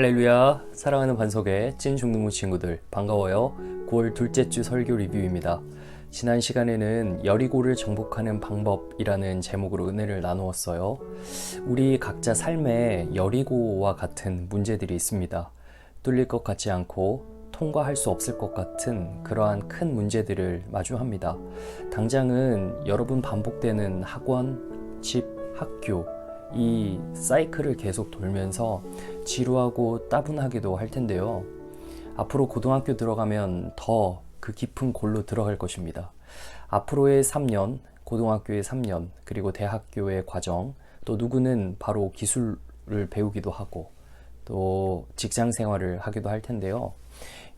할렐루야. 사랑하는 반석의 찐 중등부 친구들 반가워요. 9월 둘째 주 설교 리뷰입니다. 지난 시간에는 여리고를 정복하는 방법이라는 제목으로 은혜를 나누었어요. 우리 각자 삶에 여리고와 같은 문제들이 있습니다. 뚫릴 것 같지 않고 통과할 수 없을 것 같은 그러한 큰 문제들을 마주합니다. 당장은 여러분 반복되는 학원, 집, 학교 이 사이클을 계속 돌면서 지루하고 따분하기도 할 텐데요. 앞으로 고등학교 들어가면 더 그 깊은 골로 들어갈 것입니다. 앞으로의 3년, 고등학교의 3년, 그리고 대학교의 과정, 또 누구는 바로 기술을 배우기도 하고 또 직장 생활을 하기도 할 텐데요.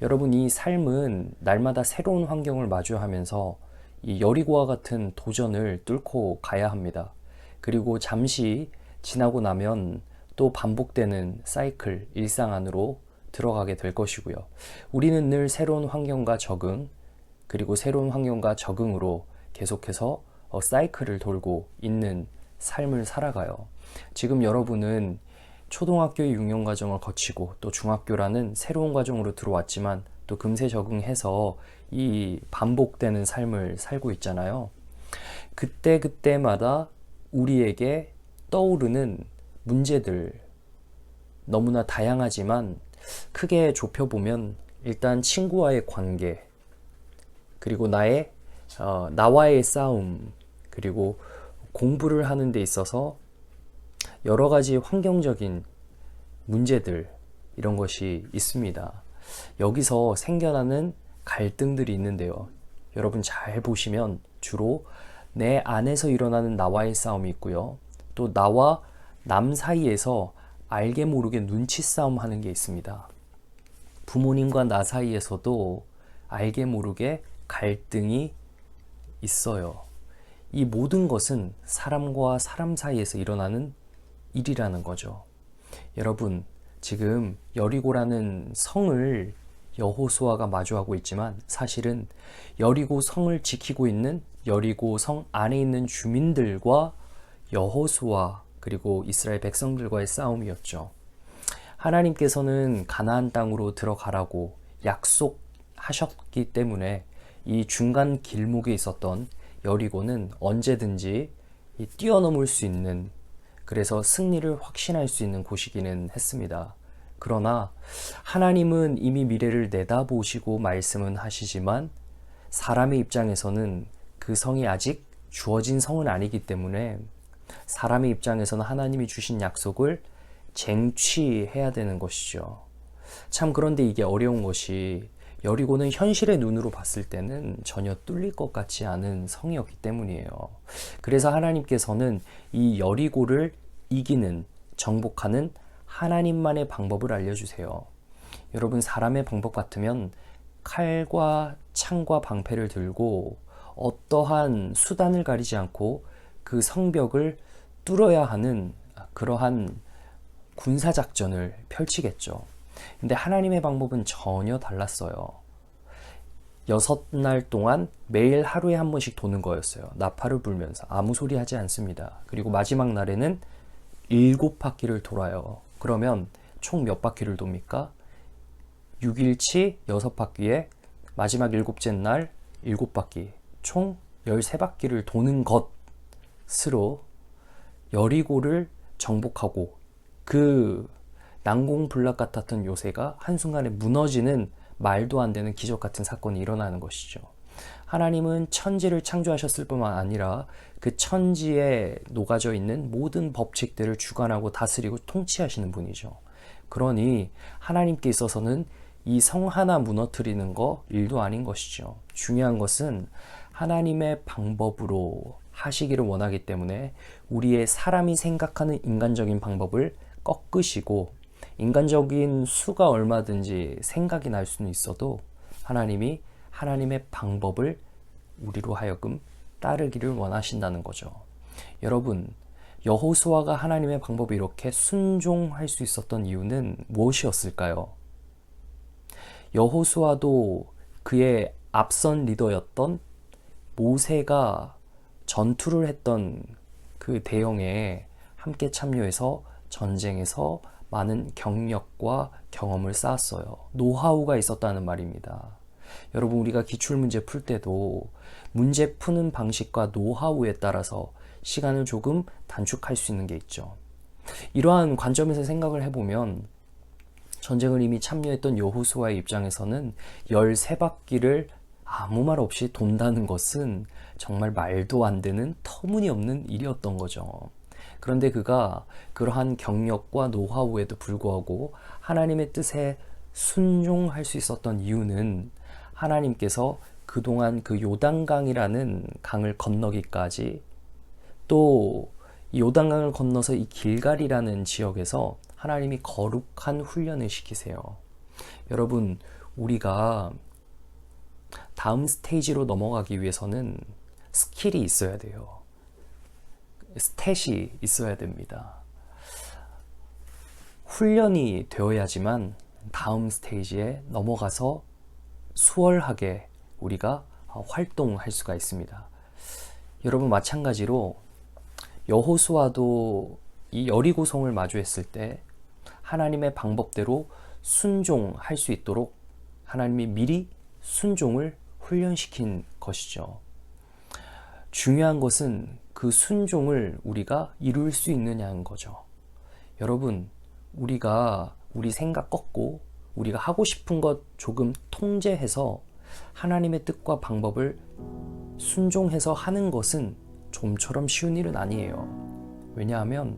여러분, 이 삶은 날마다 새로운 환경을 마주하면서 이 여리고와 같은 도전을 뚫고 가야 합니다. 그리고 잠시 지나고 나면 또 반복되는 사이클, 일상 안으로 들어가게 될 것이고요. 우리는 늘 새로운 환경과 적응, 그리고 새로운 환경과 적응으로 계속해서 사이클을 돌고 있는 삶을 살아가요. 지금 여러분은 초등학교의 6년 과정을 거치고 또 중학교라는 새로운 과정으로 들어왔지만 또 금세 적응해서 이 반복되는 삶을 살고 있잖아요. 그때마다 우리에게 떠오르는 문제들 너무나 다양하지만 크게 좁혀보면 일단 친구와의 관계, 그리고 나와의 싸움, 그리고 공부를 하는 데 있어서 여러 가지 환경적인 문제들, 이런 것이 있습니다. 여기서 생겨나는 갈등들이 있는데요. 여러분 잘 보시면 주로 내 안에서 일어나는 나와의 싸움이 있고요. 또 나와 남 사이에서 알게 모르게 눈치 싸움 하는 게 있습니다. 부모님과 나 사이에서도 알게 모르게 갈등이 있어요. 이 모든 것은 사람과 사람 사이에서 일어나는 일이라는 거죠. 여러분, 지금 여리고라는 성을 여호수아가 마주하고 있지만 사실은 여리고 성을 지키고 있는 여리고 성 안에 있는 주민들과 여호수아 그리고 이스라엘 백성들과의 싸움이었죠. 하나님께서는 가나안 땅으로 들어가라고 약속하셨기 때문에 이 중간 길목에 있었던 여리고는 언제든지 뛰어넘을 수 있는, 그래서 승리를 확신할 수 있는 곳이기는 했습니다. 그러나 하나님은 이미 미래를 내다보시고 말씀은 하시지만 사람의 입장에서는 그 성이 아직 주어진 성은 아니기 때문에 사람의 입장에서는 하나님이 주신 약속을 쟁취해야 되는 것이죠. 참, 그런데 이게 어려운 것이 여리고는 현실의 눈으로 봤을 때는 전혀 뚫릴 것 같지 않은 성이었기 때문이에요. 그래서 하나님께서는 이 여리고를 이기는, 정복하는 하나님만의 방법을 알려주세요. 여러분, 사람의 방법 같으면 칼과 창과 방패를 들고 어떠한 수단을 가리지 않고 그 성벽을 뚫어야 하는 그러한 군사작전을 펼치겠죠. 근데 하나님의 방법은 전혀 달랐어요. 6날 동안 매일 하루에 한 번씩 도는 거였어요. 나팔을 불면서 아무 소리 하지 않습니다. 그리고 마지막 날에는 7바퀴를 돌아요. 그러면 총 몇 바퀴를 돕니까? 6일치 6바퀴에 마지막 7째 날 7바퀴, 총 13바퀴를 도는 것으로 여리고를 정복하고 그 난공불락 같았던 요새가 한순간에 무너지는 말도 안 되는 기적 같은 사건이 일어나는 것이죠. 하나님은 천지를 창조하셨을 뿐만 아니라 그 천지에 녹아져 있는 모든 법칙들을 주관하고 다스리고 통치하시는 분이죠. 그러니 하나님께 있어서는 이 성 하나 무너뜨리는 거 일도 아닌 것이죠. 중요한 것은 하나님의 방법으로 하시기를 원하기 때문에 우리의 사람이 생각하는 인간적인 방법을 꺾으시고, 인간적인 수가 얼마든지 생각이 날 수는 있어도 하나님이 하나님의 방법을 우리로 하여금 따르기를 원하신다는 거죠. 여러분, 여호수아가 하나님의 방법에 이렇게 순종할 수 있었던 이유는 무엇이었을까요? 여호수아도 그의 앞선 리더였던 모세가 전투를 했던 그 대형에 함께 참여해서 전쟁에서 많은 경력과 경험을 쌓았어요. 노하우가 있었다는 말입니다. 여러분, 우리가 기출문제 풀 때도 문제 푸는 방식과 노하우에 따라서 시간을 조금 단축할 수 있는 게 있죠. 이러한 관점에서 생각을 해보면 전쟁을 이미 참여했던 여호수아의 입장에서는 13바퀴를 아무 말 없이 돈다는 것은 정말 말도 안 되는 터무니없는 일이었던 거죠. 그런데 그가 그러한 경력과 노하우에도 불구하고 하나님의 뜻에 순종할 수 있었던 이유는 하나님께서 그동안 그 요단강이라는 강을 건너기까지, 또 이 요단강을 건너서 이 길갈이라는 지역에서 하나님이 거룩한 훈련을 시키세요. 여러분, 우리가 다음 스테이지로 넘어가기 위해서는 스킬이 있어야 돼요. 스탯이 있어야 됩니다. 훈련이 되어야지만 다음 스테이지에 넘어가서 수월하게 우리가 활동할 수가 있습니다. 여러분, 마찬가지로 여호수아도 이 여리고성을 마주했을 때 하나님의 방법대로 순종할 수 있도록 하나님이 미리 순종을 훈련시킨 것이죠. 중요한 것은 그 순종을 우리가 이룰 수 있느냐는 거죠. 여러분, 우리가 우리 생각 꺾고 우리가 하고 싶은 것 조금 통제해서 하나님의 뜻과 방법을 순종해서 하는 것은 좀처럼 쉬운 일은 아니에요. 왜냐하면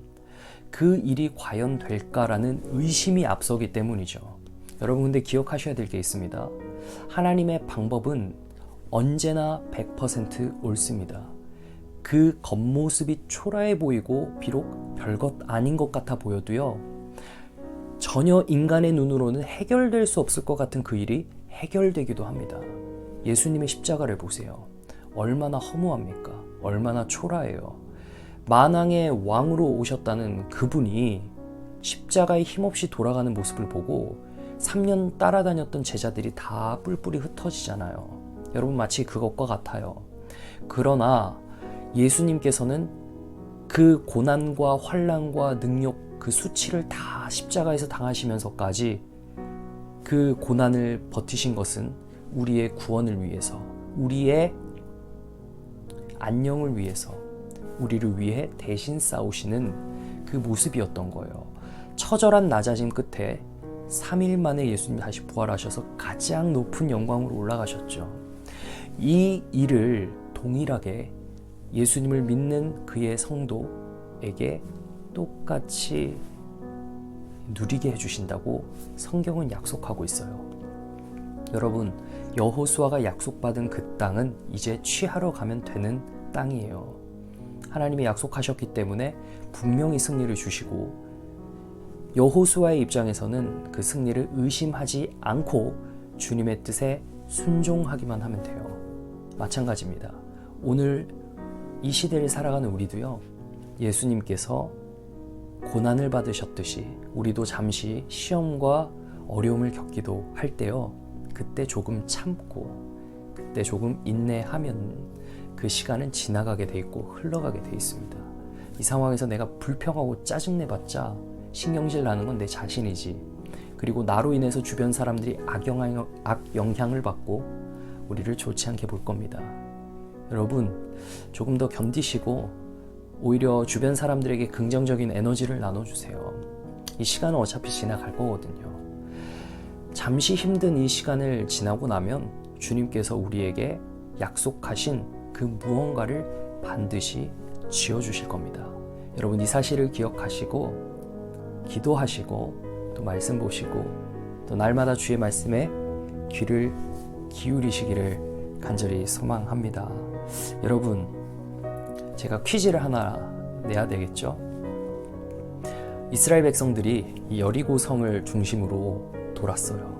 그 일이 과연 될까라는 의심이 앞서기 때문이죠. 여러분, 근데 기억하셔야 될 게 있습니다. 하나님의 방법은 언제나 100% 옳습니다. 그 겉모습이 초라해 보이고 비록 별것 아닌 것 같아 보여도요, 전혀 인간의 눈으로는 해결될 수 없을 것 같은 그 일이 해결되기도 합니다. 예수님의 십자가를 보세요. 얼마나 허무합니까? 얼마나 초라해요. 만왕의 왕으로 오셨다는 그분이 십자가에 힘없이 돌아가는 모습을 보고 3년 따라다녔던 제자들이 다 뿔뿔이 흩어지잖아요. 여러분, 마치 그것과 같아요. 그러나 예수님께서는 그 고난과 환난과 능력, 그 수치를 다 십자가에서 당하시면서까지 그 고난을 버티신 것은 우리의 구원을 위해서, 우리의 안녕을 위해서, 우리를 위해 대신 싸우시는 그 모습이었던 거예요. 처절한 낮아짐 끝에 3일 만에 예수님이 다시 부활하셔서 가장 높은 영광으로 올라가셨죠. 이 일을 동일하게 예수님을 믿는 그의 성도에게 똑같이 누리게 해주신다고 성경은 약속하고 있어요. 여러분, 여호수아가 약속받은 그 땅은 이제 취하러 가면 되는 땅이에요. 하나님이 약속하셨기 때문에 분명히 승리를 주시고, 여호수아의 입장에서는 그 승리를 의심하지 않고 주님의 뜻에 순종하기만 하면 돼요. 마찬가지입니다. 오늘 이 시대를 살아가는 우리도요, 예수님께서 고난을 받으셨듯이 우리도 잠시 시험과 어려움을 겪기도 할 때요, 그때 조금 참고 그때 조금 인내하면 그 시간은 지나가게 돼 있고 흘러가게 돼 있습니다. 이 상황에서 내가 불평하고 짜증내봤자 신경질 나는 건 내 자신이지, 그리고 나로 인해서 주변 사람들이 악영향을 받고 우리를 좋지 않게 볼 겁니다. 여러분, 조금 더 견디시고 오히려 주변 사람들에게 긍정적인 에너지를 나눠주세요. 이 시간은 어차피 지나갈 거거든요. 잠시 힘든 이 시간을 지나고 나면 주님께서 우리에게 약속하신 그 무언가를 반드시 지어주실 겁니다. 여러분, 이 사실을 기억하시고 기도하시고 또 말씀 보시고 또 날마다 주의 말씀에 귀를 기울이시기를 간절히 소망합니다. 여러분, 제가 퀴즈를 하나 내야 되겠죠? 이스라엘 백성들이 이 여리고성을 중심으로 돌았어요.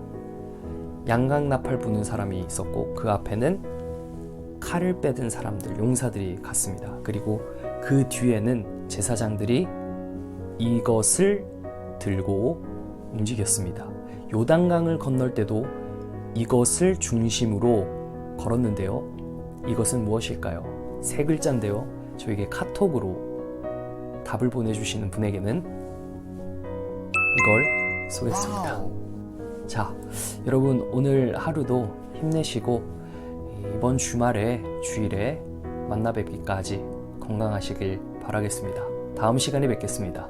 양강나팔 부는 사람이 있었고 그 앞에는 칼을 빼든 사람들, 용사들이 갔습니다. 그리고 그 뒤에는 제사장들이 이것을 들고 움직였습니다. 요단강을 건널 때도 이것을 중심으로 걸었는데요. 이것은 무엇일까요? 세 글자인데요. 저에게 카톡으로 답을 보내주시는 분에게는 이걸 쏘겠습니다. 자, 여러분 오늘 하루도 힘내시고 이번 주일에 만나 뵙기까지 건강하시길 바라겠습니다. 다음 시간에 뵙겠습니다.